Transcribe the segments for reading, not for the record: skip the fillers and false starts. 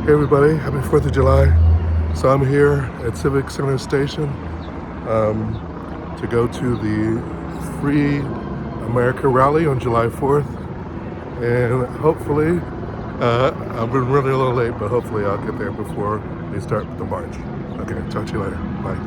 Hey everybody, happy 4th of July. So I'm here at Civic Center Station to go to the Free America rally on July 4th. And hopefully, I've been running a little late, but hopefully I'll get there before they start the march. Okay, talk to you later. Bye.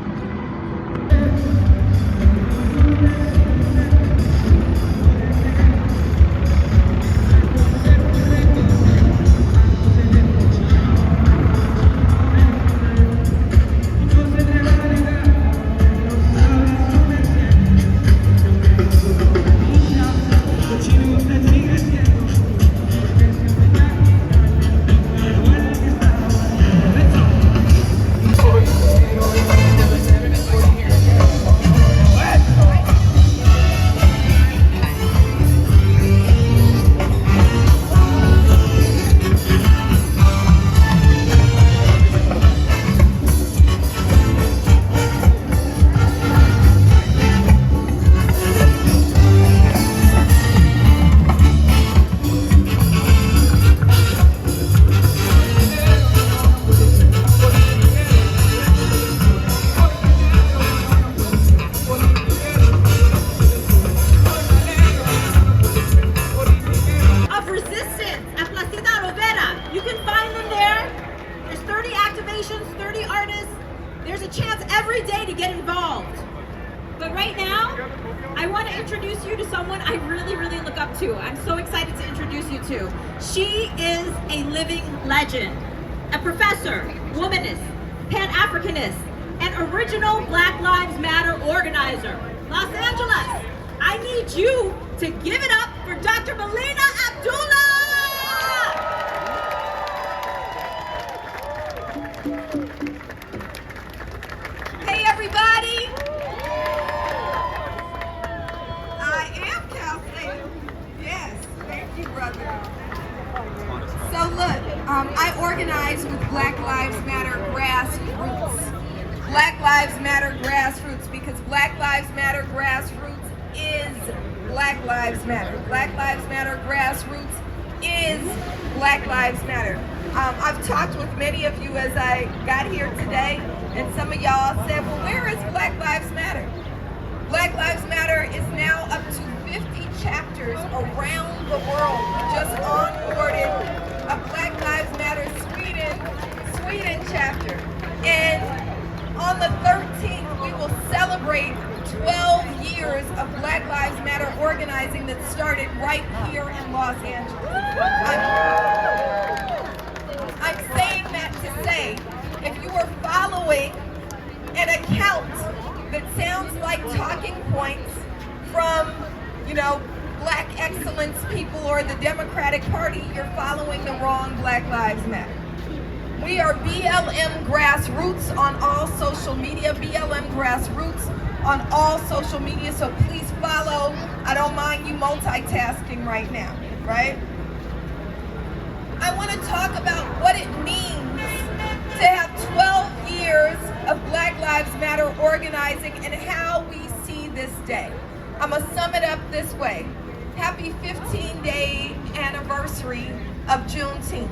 There's a chance every day to get involved. But right now, I want to introduce you to someone I really, really look up to. I'm so excited to introduce you to. She is a living legend, a professor, womanist, Pan-Africanist, and original Black Lives Matter organizer. Los Angeles, I need you to give it up for Dr. Melina Abdullah! Hey everybody! I am Cal State. Yes, thank you, brother. So look, I organize with Black Lives Matter grassroots. Black Lives Matter grassroots, because Black Lives Matter grassroots is Black Lives Matter. Black Lives Matter grassroots is Black Lives Matter. I've talked with many of you as I got here today, and some of y'all said, well, where is Black Lives Matter? Black Lives Matter is now up to 50 chapters around the world. We just onboarded a Black Lives Matter Sweden chapter. And on the 13th, we will celebrate 12 years of Black Lives Matter organizing that started right here in Los Angeles. I'm saying that to say, if you are following an account that sounds like talking points from, Black excellence people or the Democratic Party, you're following the wrong Black Lives Matter. We are BLM Grassroots on all social media, BLM Grassroots on all social media, so please follow. I don't mind you multitasking right now, right? I want to talk about what it means to have 12 years of Black Lives Matter organizing and how we see this day. I'm going to sum it up this way. Happy 15-day anniversary of Juneteenth.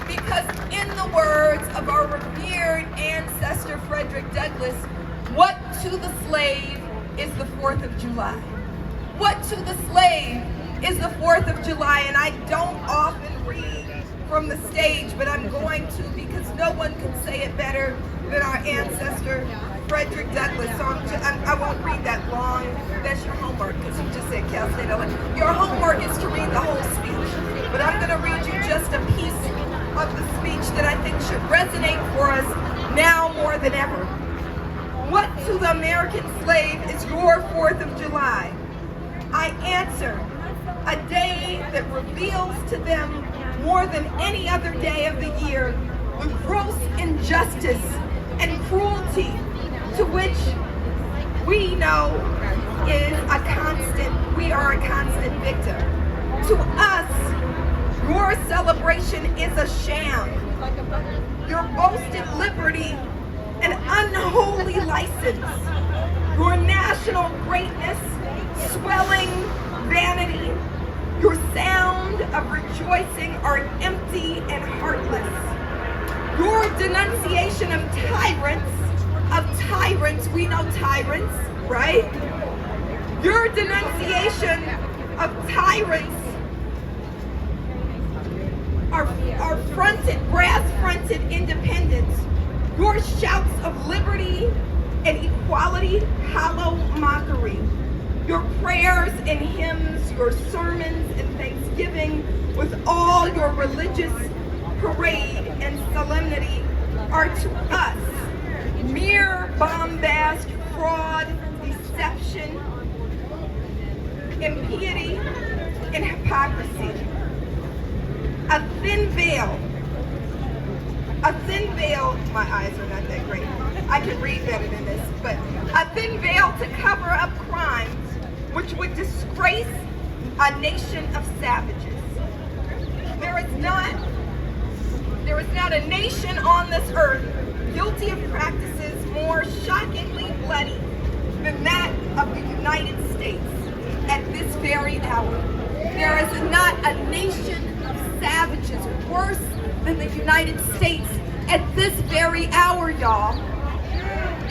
Because in the words of our revered ancestor Frederick Douglass, what to the slave is the 4th of July? What to the slave is the 4th of July? And I don't often read from the stage, but I'm going to, because no one can say it better than our ancestor Frederick Douglass. So I won't read that long. That's your homework, because you just said Cal State LA. Your homework is to read the whole speech. But I'm going to read you just a piece of the speech that I think should resonate for us now more than ever. What to the American slave is your 4th of July? I answer, a day that reveals to them more than any other day of the year the gross injustice and cruelty to which we know is a constant, we are a constant victim. To us, your celebration is a sham. Your boasted liberty, an unholy license. Your national greatness, swelling vanity. Your sound of rejoicing are empty and heartless. Your denunciation of tyrants, we know tyrants, right? Your denunciation of tyrants are brass-fronted independence. Your shouts of liberty and equality, hollow mockery. Your prayers and hymns, your sermons and thanksgiving, with all your religious parade and solemnity, are to us mere bombast, fraud, deception, impiety, and hypocrisy. A thin veil, my eyes are not that great. I can read better than this, but a thin veil to cover up crimes which would disgrace a nation of savages. There is not a nation on this earth guilty of practices more shockingly bloody than that of the United States at this very hour. There is not a nation of savages worse than the United States at this very hour, y'all.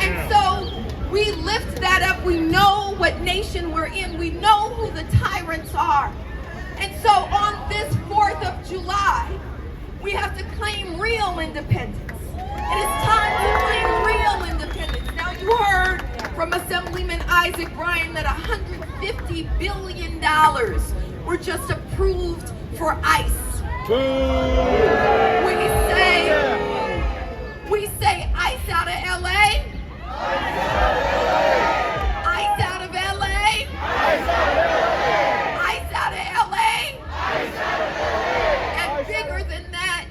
And so we lift that up. We know what nation we're in. We know who the tyrants are. And so on this 4th of July, we have to claim real independence. It is time to claim real independence. Now you heard from Assemblyman Isaac Bryan that $150 billion were just approved for ICE. We say ICE out of LA. ICE out of LA. ICE out of LA. And bigger than that,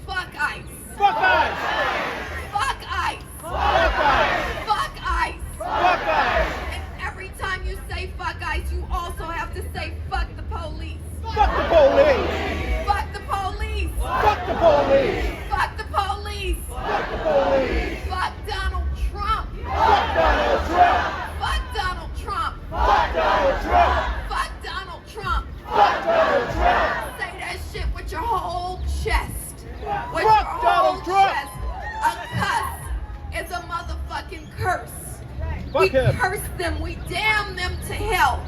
fuck ICE. Fuck ICE. Fuck ICE. Fuck ICE. Fuck ICE. Fuck ICE. And every time you say fuck ICE, you also have to say fuck the police. Fuck the police. Fuck the police. Fuck the police. Fuck the police. Fuck the police. Fuck Donald Trump. Fuck Donald Trump. Fuck Donald Trump. Fuck Donald Trump. Fuck Donald Trump. Fuck Donald Trump. Say that shit with your whole chest. With Fuck your Donald whole Trump. chest. A cuss is a motherfucking curse. Fuck We him. curse them. We damn them to hell.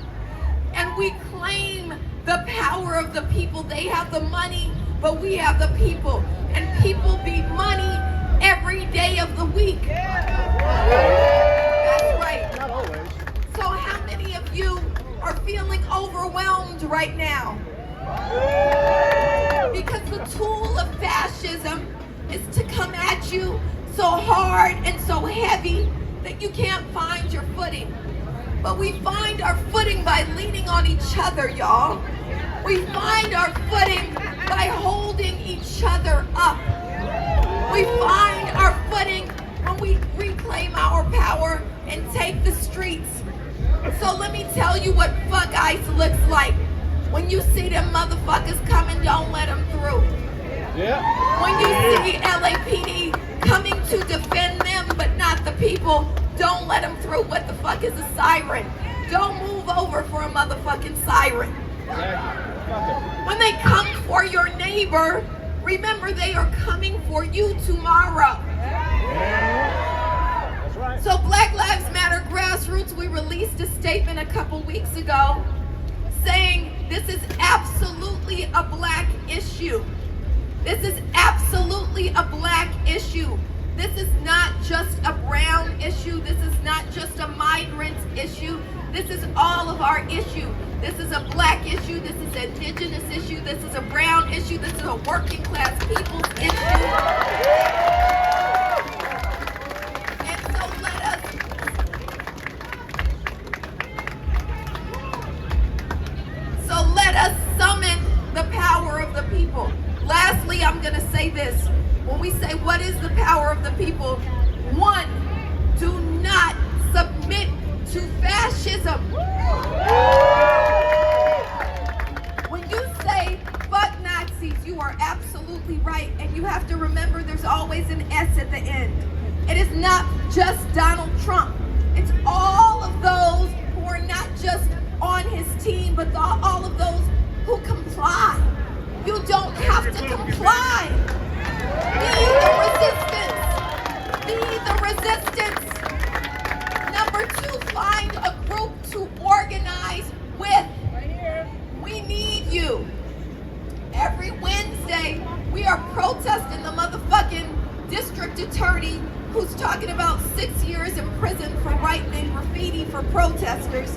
And we claim the power of the people. They have the money, but we have the people. And people beat money every day of the week. That's right. Not always. So how many of you are feeling overwhelmed right now? Because the tool of fascism is to come at you so hard and so heavy that you can't find your footing. But we find our footing by leaning on each other, y'all. We find our footing by holding each other up. We find our footing when we reclaim our power and take the streets. So let me tell you what fuck ICE looks like. When you see them motherfuckers coming, don't let them through. Yeah. When you see LAPD coming to defend them but not the people, don't let them through. What the fuck is a siren? Don't move over for a motherfucking siren. Exactly. When they come for your neighbor, remember they are coming for you tomorrow. That's right. So Black Lives Matter Grassroots, we released a statement a couple weeks ago saying this is absolutely a black issue. This is absolutely a black issue. This is not just a brown issue. This is not just a migrant issue. This is all of our issue. This is a black issue. This is an indigenous issue. This is a brown issue. This is a working class people's issue. And so let us summon the power of the people. Lastly, I'm going to say this. When we say what is the power of the people, one, do not submit to fascism. When you say fuck Nazis, you are absolutely right. And you have to remember there's always an S at the end. It is not just Donald Trump. It's all of those who are not just on his team, but all of those who comply. You don't have to comply. Be the resistance. Be the resistance. Number 2, find a group to organize with. We need you. Every Wednesday, we are protesting the motherfucking district attorney who's talking about 6 years in prison for writing graffiti for protesters,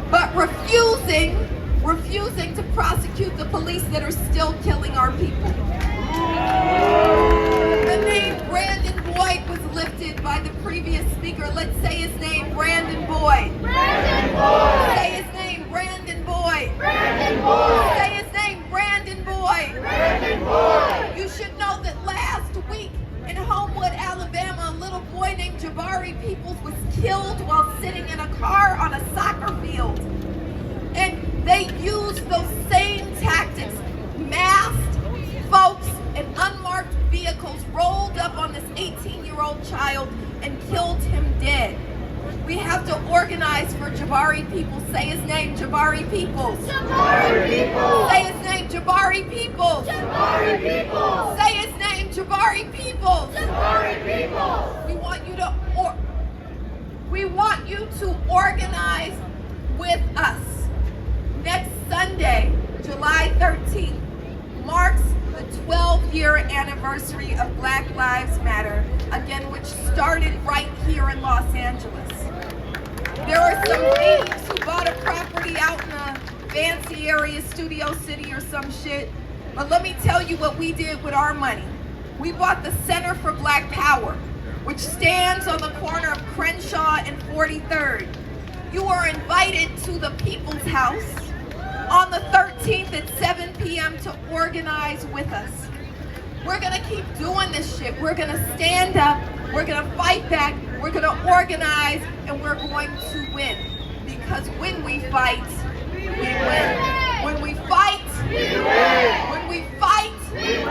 but refusing to prosecute the police that are still killing our people. The name Brandon Boyd was lifted by the previous speaker. Let's say his name, Brandon Boyd. Brandon Boyd. Say his name, Brandon Boyd. Brandon Boyd. Say his name, Brandon Boyd. Brandon Boyd. You should know that last week in Homewood, Alabama, a little boy named Jabari Peoples was killed while sitting in a car on a soccer field. And they used those same tactics. Masked folks in unmarked vehicles rolled up on this 18-year-old child and killed him dead. We have to organize for Jabari Peoples. Say his name, Jabari Peoples. Jabari Peoples. Say his name, Jabari Peoples. Jabari Peoples. Say his name, Jabari Peoples. Jabari Peoples. We want you to organize with us. Next Sunday, July 13th, marks the 12-year anniversary of Black Lives Matter, again, which started right here in Los Angeles. There are some thieves who bought a property out in a fancy area, Studio City or some shit. But let me tell you what we did with our money. We bought the Center for Black Power, which stands on the corner of Crenshaw and 43rd. You are invited to the People's House on the 13th at 7 p.m. to organize with us. We're gonna keep doing this shit. We're gonna stand up, we're gonna fight back, we're gonna organize, and we're going to win. Because when we fight, we win. When we fight, we win. When we fight, we win.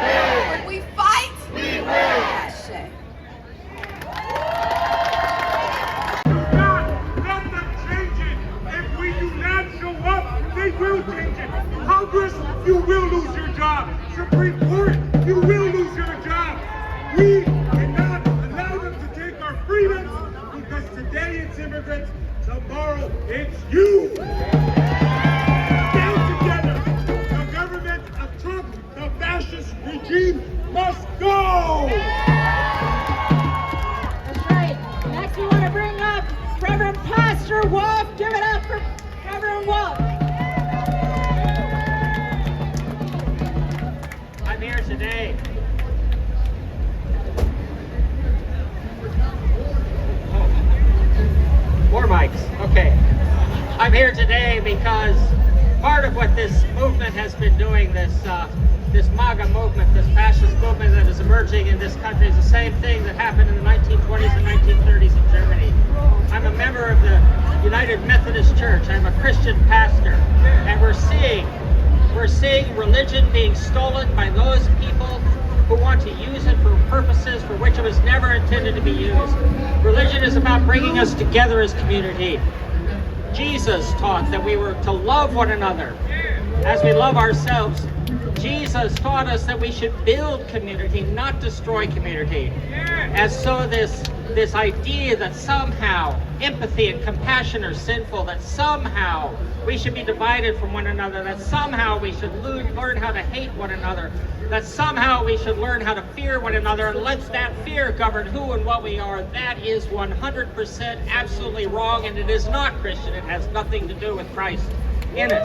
When we fight, we win. Hashtag. Let them change it. If we do not show up, they will change it. Congress, you will lose your job. Supreme Court, you will lose your job. We cannot allow them to take our freedoms because today it's immigrants, tomorrow it's you. Stand together. The government of Trump, the fascist regime, must go. That's right. Next, we want to bring up Reverend Pastor Wolf. Give it up for Reverend Wolf. I'm here today. Oh, more mics. Okay. I'm here today because part of what this movement has been doing, this MAGA movement, this fascist movement that is emerging in this country, is the same thing that happened in the 1920s and 1930s in Germany. I'm a member of the United Methodist Church. I'm a Christian pastor, and we're seeing religion being stolen by those people who want to use it for purposes for which it was never intended to be used. Religion is about bringing us together as community. Jesus taught that we were to love one another as we love ourselves. Jesus taught us that we should build community, not destroy community. And so this idea that somehow empathy and compassion are sinful, that somehow we should be divided from one another, that somehow we should learn how to hate one another, that somehow we should learn how to fear one another and let that fear govern who and what we are, that is 100% absolutely wrong, and it is not Christian. It has nothing to do with Christ in it.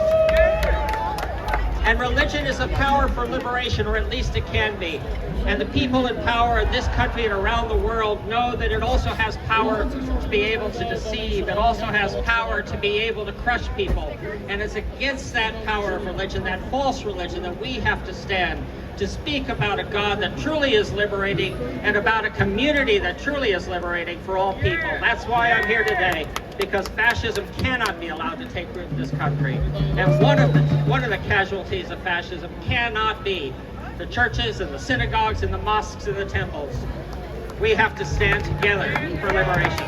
And religion is a power for liberation, or at least it can be. And the people in power in this country and around the world know that it also has power to be able to deceive. It also has power to be able to crush people. And it's against that power of religion, that false religion, that we have to stand to speak about a God that truly is liberating and about a community that truly is liberating for all people. That's why I'm here today, because fascism cannot be allowed to take root in this country. And one of the casualties of fascism cannot be the churches and the synagogues and the mosques and the temples. We have to stand together for liberation.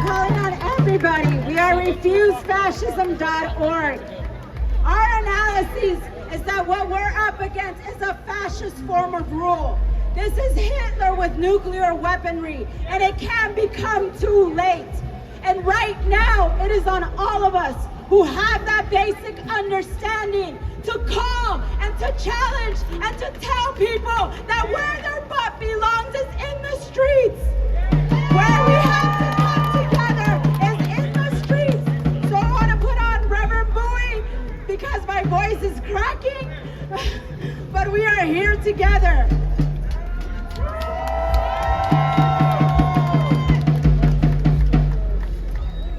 Calling on everybody, we are refusefascism.org. Our analysis crises is that what we're up against is a fascist form of rule. This is Hitler with nuclear weaponry, and it can become too late. And right now, it is on all of us who have that basic understanding to call and to challenge and to tell people that where their butt belongs is in the streets. Where we have to come together is in the streets. So I want to put on Reverend Bowie because my voice is cracking, but we are here together.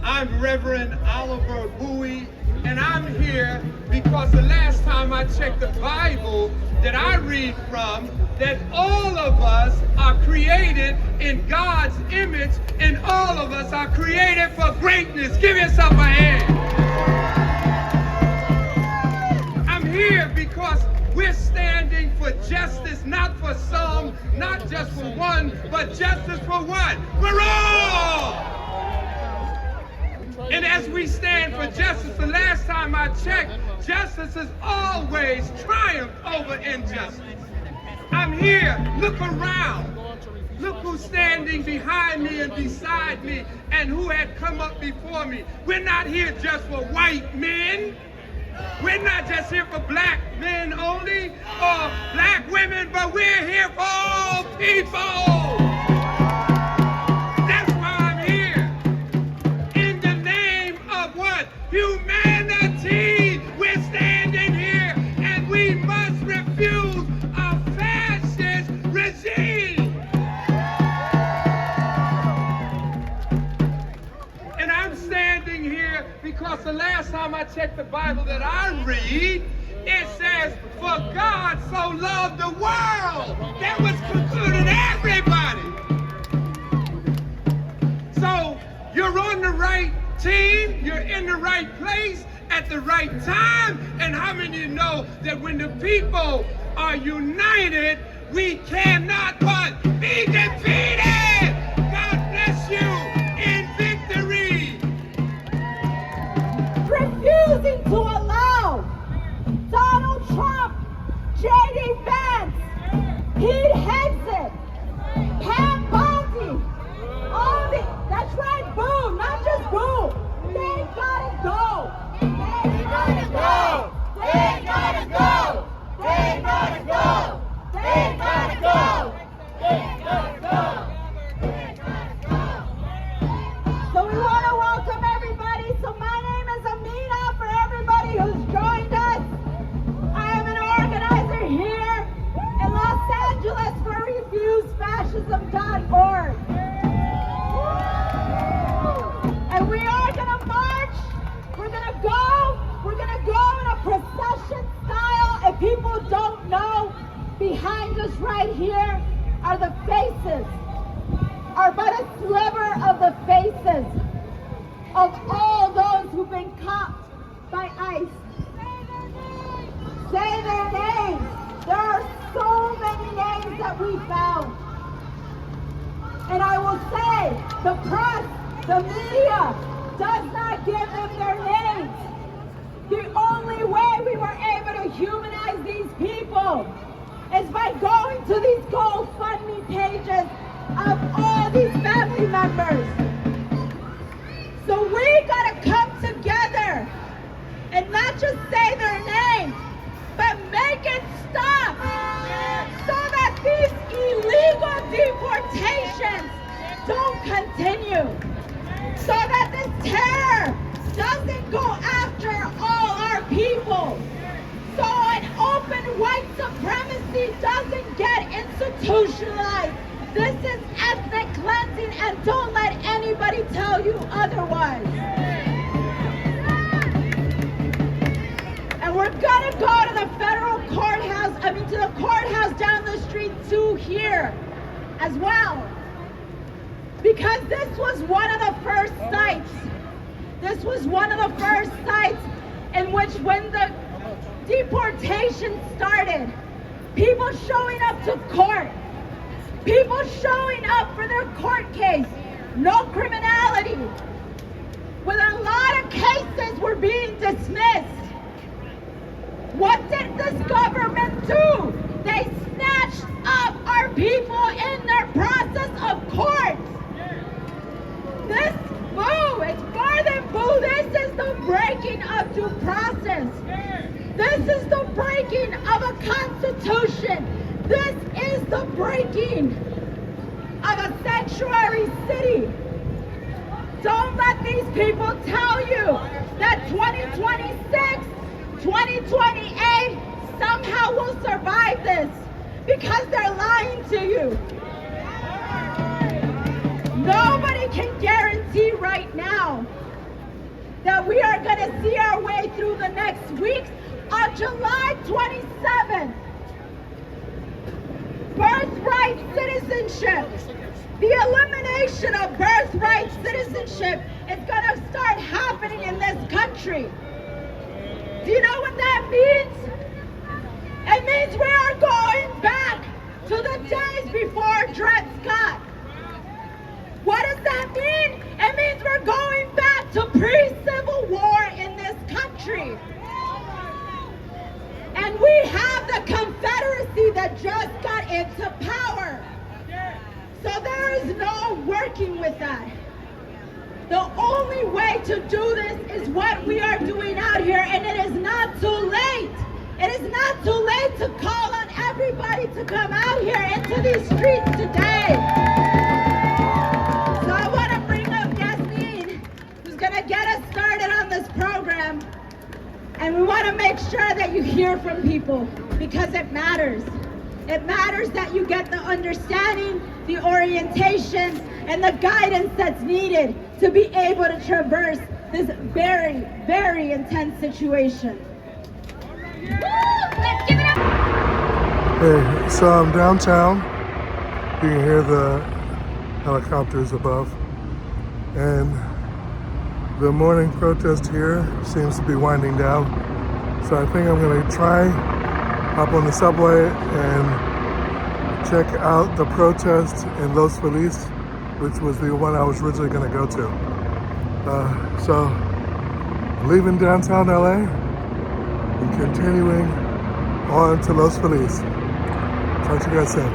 I'm Reverend Oliver Bowie, and I'm here because the last time I checked the Bible that I read from, that all of us are created in God's image, and all of us are created for greatness. Give yourself a hand. I'm here because we're standing for justice, not for some, not just for one, but justice for what? For all! And as we stand for justice, the last time I checked, justice has always triumphed over injustice. I'm here, look around. Look who's standing behind me and beside me and who had come up before me. We're not here just for white men. We're not just here for black men only or black women, but we're here for all people. That's why I'm here. In the name of what? Humanity. We're standing here and we must refuse a fascist regime. And I'm standing here because the last time I checked the Bible that I read, it says, for God so loved the world. That was concluding everybody. So you're on the right team, you're in the right place at the right time. And how many of you know that when the people are united, we cannot but be defeated? God bless you in victory. Refusing to allow Donald Trump, J.D. Vance, Pete Hegseth, Pam Bondi, all the, that's right, boom, not just boom. They gotta go. They gotta go. They gotta go. They gotta go. They gotta go. They gotta go. So we want to welcome everybody. So my name is Amina for everybody who's joined us. I am an organizer here in Los Angeles for RefuseFascism.org. And we are going to march. We're going to go. We're going to go in a procession style. If people don't know, behind us right here are the faces, are but a sliver of the faces of all those who've been caught by ICE. Say their names. There are so many names that we found. And I will say, the press, the media, does not give them their names. The only way we were able to humanize these people is by going to these GoFundMe pages of all these family members. So we gotta come together and not just say their name, but make it stop so that these illegal deportations don't continue, so that this terror doesn't go after all our people, so an open white supremacy doesn't get institutionalized. This is ethnic cleansing, and don't let anybody tell you otherwise. And we're gonna go to the federal courthouse, to the courthouse down the street to here as well. Because this was one of the first sites. This was one of the first sites in which when the deportation started, people showing up to court, people showing up for their court case, no criminality. With a lot of cases were being dismissed. What did this government do? They snatched up our people in their process of court. This boo, it's more than boo. This is the breaking of due process. This is the breaking of a constitution. This is the breaking of a sanctuary city. Don't let these people tell you that 2026, 2028 somehow will survive this, because they're lying to you. Nobody can guarantee right now that we are going to see our way through the next weeks. On July 27th, birthright citizenship, the elimination of birthright citizenship is going to start happening in this country. Do you know what that means? It means we are going back to the days before Dred Scott. What does that mean? It means we're going back to pre-Civil War in this country. And we have the Confederacy that just got into power. So there is no working with that. The only way to do this is what we are doing out here, and it is not too late. It is not too late to call on everybody to come out here into these streets today. So I want to bring up Yasmin, who's going to get us started on this program. And we want to make sure that you hear from people, because it matters. It matters that you get the understanding, the orientation, and the guidance that's needed to be able to traverse this very, very intense situation. Woo! Let's give it up! Hey, so I'm downtown. You can hear the helicopters above. And the morning protest here seems to be winding down. So I think I'm going to try, hop on the subway and check out the protest in Los Feliz, which was the one I was originally going to go to. So leaving downtown LA and continuing on to Los Feliz. Talk to you guys soon.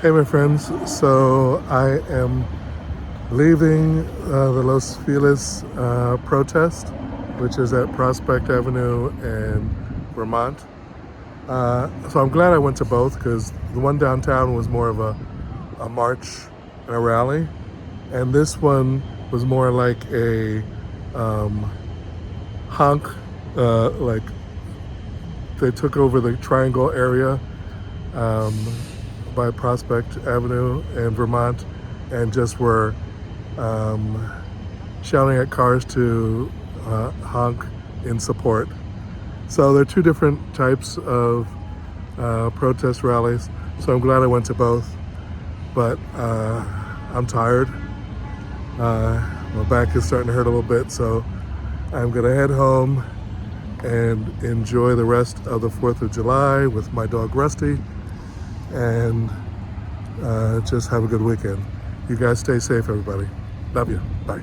Hey my friends, so I am leaving the Los Feliz protest, which is at Prospect Avenue in Vermont. So I'm glad I went to both, because the one downtown was more of a march and a rally, and this one was more like a honk, like they took over the Triangle area by Prospect Avenue in Vermont, and just were shouting at cars to honk in support. So there are two different types of protest rallies, so I'm glad I went to both, but I'm tired. My back is starting to hurt a little bit, so I'm gonna head home and enjoy the rest of the 4th of July with my dog Rusty, and just have a good weekend. You guys stay safe, everybody. Love you. Bye.